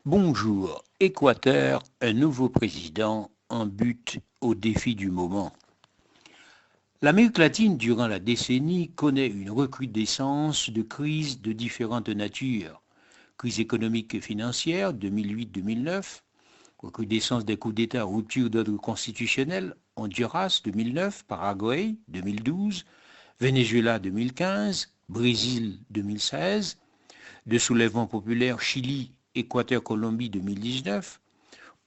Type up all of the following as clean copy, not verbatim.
Bonjour, Équateur, un nouveau président en butte au défi du moment. L'Amérique latine, durant la décennie, connaît une recrudescence de crises de différentes natures. Crise économique et financière 2008-2009, recrudescence des coups d'État, rupture d'ordre constitutionnel, Honduras 2009, Paraguay 2012, Venezuela 2015, Brésil 2016, de soulèvement populaire Chili, Équateur, Colombie 2019,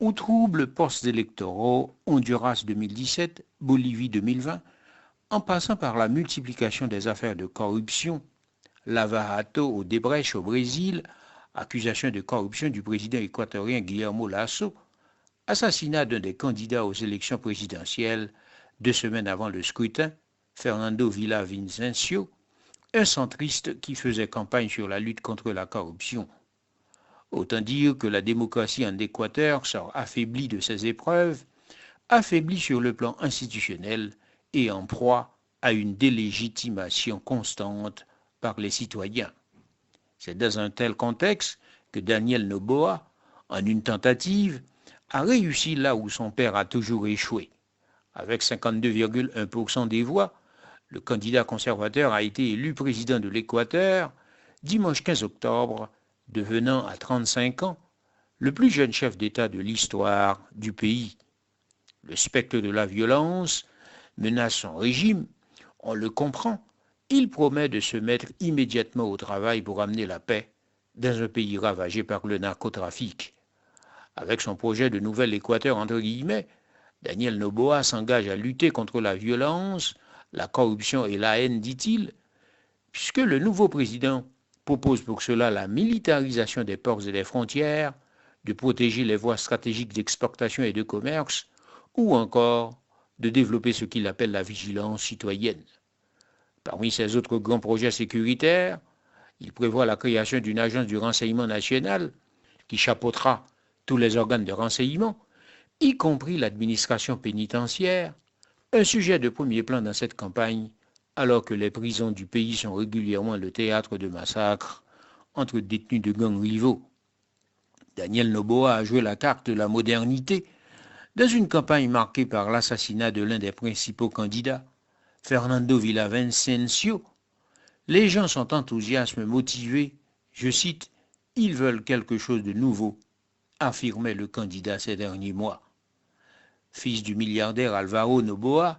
ou troubles post-électoraux Honduras 2017, Bolivie 2020, en passant par la multiplication des affaires de corruption, Lava Jato au Debrecht au Brésil, accusation de corruption du président équatorien Guillermo Lasso, assassinat d'un des candidats aux élections présidentielles 2 semaines avant le scrutin, Fernando Villavicencio, un centriste qui faisait campagne sur la lutte contre la corruption. Autant dire que la démocratie en Équateur sort affaiblie de ces épreuves, affaiblie sur le plan institutionnel et en proie à une délégitimation constante par les citoyens. C'est dans un tel contexte que Daniel Noboa, en une tentative, a réussi là où son père a toujours échoué. Avec 52,1% des voix, le candidat conservateur a été élu président de l'Équateur dimanche 15 octobre, devenant à 35 ans le plus jeune chef d'État de l'histoire du pays. Le spectre de la violence menace son régime, on le comprend, il promet de se mettre immédiatement au travail pour amener la paix dans un pays ravagé par le narcotrafic. Avec son projet de nouvel Équateur entre guillemets, Daniel Noboa s'engage à lutter contre la violence, la corruption et la haine, dit-il, puisque le nouveau président propose pour cela la militarisation des ports et des frontières, de protéger les voies stratégiques d'exportation et de commerce, ou encore de développer ce qu'il appelle la vigilance citoyenne. Parmi ses autres grands projets sécuritaires, il prévoit la création d'une agence du renseignement national qui chapeautera tous les organes de renseignement, y compris l'administration pénitentiaire, un sujet de premier plan dans cette campagne, alors que les prisons du pays sont régulièrement le théâtre de massacres entre détenus de gangs rivaux. Daniel Noboa a joué la carte de la modernité dans une campagne marquée par l'assassinat de l'un des principaux candidats, Fernando Villavicencio. Les gens sont enthousiastes, motivés, je cite, « Ils veulent quelque chose de nouveau », affirmait le candidat ces derniers mois. Fils du milliardaire Alvaro Noboa,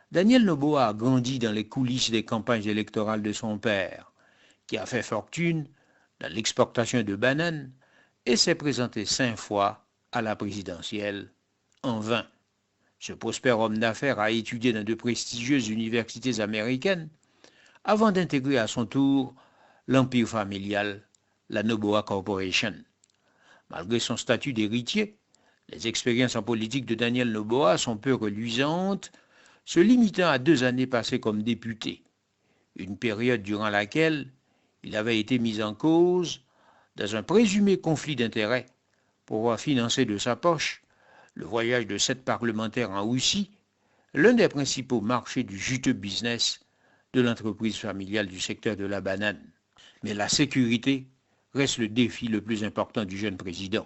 Daniel Noboa a grandi dans les coulisses des campagnes électorales de son père, qui a fait fortune dans l'exportation de bananes et s'est présenté 5 fois à la présidentielle en vain. Ce prospère homme d'affaires a étudié dans de prestigieuses universités américaines avant d'intégrer à son tour l'empire familial, la Noboa Corporation. Malgré son statut d'héritier, les expériences en politique de Daniel Noboa sont peu reluisantes, se limitant à 2 années passées comme député, une période durant laquelle il avait été mis en cause dans un présumé conflit d'intérêts pour avoir financé de sa poche le voyage de 7 parlementaires en Russie, l'un des principaux marchés du juteux business de l'entreprise familiale du secteur de la banane. Mais la sécurité reste le défi le plus important du jeune président.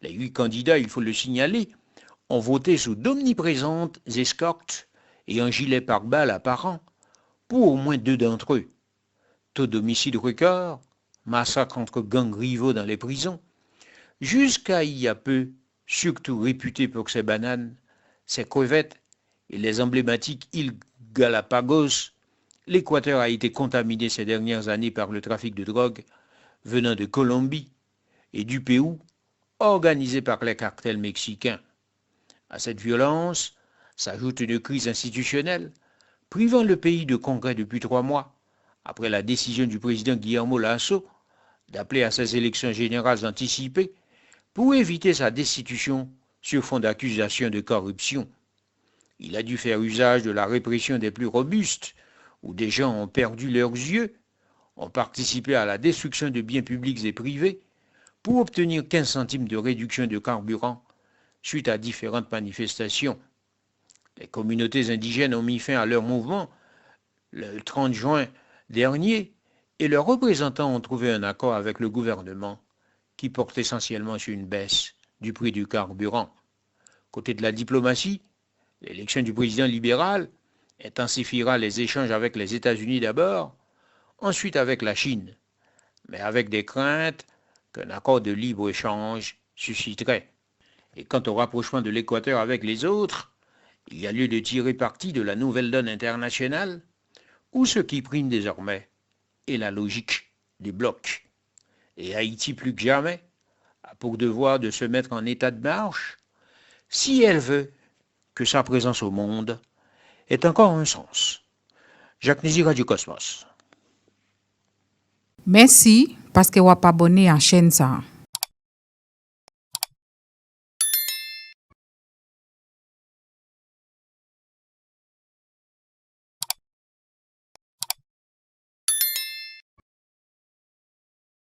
Les 8 candidats, il faut le signaler, ont voté sous d'omniprésentes escortes et un gilet pare-balles apparent pour au moins 2 d'entre eux. Taux d'homicide record, massacre entre gangs rivaux dans les prisons, jusqu'à il y a peu, surtout réputé pour ses bananes, ses crevettes et les emblématiques îles Galapagos, l'Équateur a été contaminé ces dernières années par le trafic de drogue venant de Colombie et du Pérou, organisé par les cartels mexicains. À cette violence s'ajoute une crise institutionnelle, privant le pays de congrès depuis 3 mois, après la décision du président Guillermo Lasso d'appeler à ces élections générales anticipées pour éviter sa destitution sur fond d'accusations de corruption. Il a dû faire usage de la répression des plus robustes, où des gens ont perdu leurs yeux, ont participé à la destruction de biens publics et privés, pour obtenir 15 centimes de réduction de carburant suite à différentes manifestations. Les communautés indigènes ont mis fin à leur mouvement le 30 juin dernier et leurs représentants ont trouvé un accord avec le gouvernement qui porte essentiellement sur une baisse du prix du carburant. Côté de la diplomatie, l'élection du président libéral intensifiera les échanges avec les États-Unis d'abord, ensuite avec la Chine, mais avec des craintes qu'un accord de libre-échange susciterait. Et quant au rapprochement de l'Équateur avec les autres, il y a lieu de tirer parti de la nouvelle donne internationale, où ce qui prime désormais est la logique des blocs. Et Haïti, plus que jamais, a pour devoir de se mettre en état de marche si elle veut que sa présence au monde ait encore un sens. Jacques Nézi, Radio Cosmos. Merci parce que vous avez abonné à la chaîne.